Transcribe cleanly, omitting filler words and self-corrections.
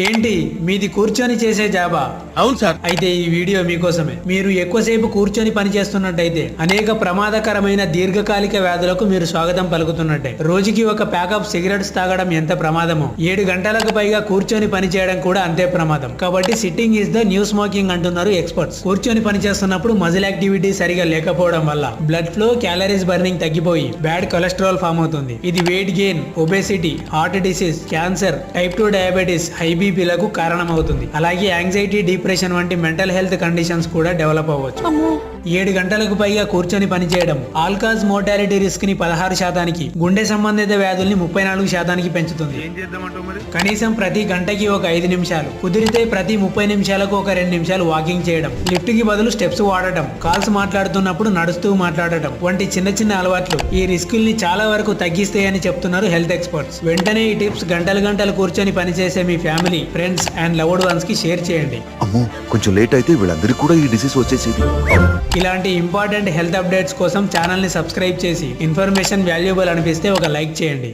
ఏంటి మీది కూర్చొని చేసే జాబా? అవును సార్. అయితే ఈ వీడియో మీకోసమే. మీరు ఎక్కువసేపు కూర్చొని పని చేస్తున్నట్టయితే అనేక ప్రమాదకరమైన దీర్ఘకాలిక వ్యాధులకు మీరు స్వాగతం పలుకుతున్నట్టే. రోజుకి ఒక ప్యాకప్ సిగరెట్స్ తాగడం ఎంత ప్రమాదమో 7 గంటలకు పైగా కూర్చొని పని చేయడం కూడా అంతే ప్రమాదం. కాబట్టి sitting is the new smoking అంటున్నారు ఎక్స్పర్ట్స్. కూర్చొని పని చేస్తున్నప్పుడు మజిల్ యాక్టివిటీ సరిగా లేకపోవడం వల్ల బ్లడ్ ఫ్లో, క్యాలరీస్ బర్నింగ్ తగ్గిపోయి బ్యాడ్ కొలెస్ట్రాల్ ఫామ్ అవుతుంది. ఇది weight gain, obesity, heart disease, cancer, type 2 diabetes, high బీపీలకు కారణమవుతుంది. అలాగే యాంగ్జైటీ, డిప్రెషన్ వంటి మెంటల్ హెల్త్ కండిషన్స్ కూడా డెవలప్ అవ్వచ్చు. 7 గంటలకు పైగా కూర్చొని పనిచేయడం ఆల్కాజ్ మోర్టాలిటీ రిస్క్ ని 16%, గుండె సంబంధిత వ్యాధుల్ని 34% పెంచుతుంది. ఏం చేద్దామంటావు మరి? కనీసం ప్రతి గంటకి ఒక 5 నిమిషాలు, కుదిరితే ప్రతి 30 నిమిషాలకు ఒక 2 నిమిషాలు వాకింగ్ చేయడం, లిఫ్ట్ కి బదులు స్టెప్స్ వాడటం, కాల్స్ మాట్లాడుతున్నప్పుడు నడుస్తూ మాట్లాడటం వంటి చిన్న చిన్న అలవాట్లు ఈ రిస్కుల్ని చాలా వరకు తగ్గిస్తాయని చెప్తున్నారు హెల్త్ ఎక్స్పర్ట్స్. వెంటనే ఈ టిప్స్ గంటలు కూర్చొని పనిచేసే మీ family, friends and loved ones కి షేర్ చేయండి. అమ్మో, కొంచెం లేట్ అయితే వీళ్ళందరికీ కూడా ఈ డిసీజ్ వచ్చేసేది. ఇలాంటి ఇంపార్టెంట్ హెల్త్ అప్డేట్స్ కోసం ఛానల్ ని సబ్స్క్రైబ్ చేసి ఇన్ఫర్మేషన్ వాల్యుబుల్ అనిపిస్తే ఒక లైక్ చేయండి.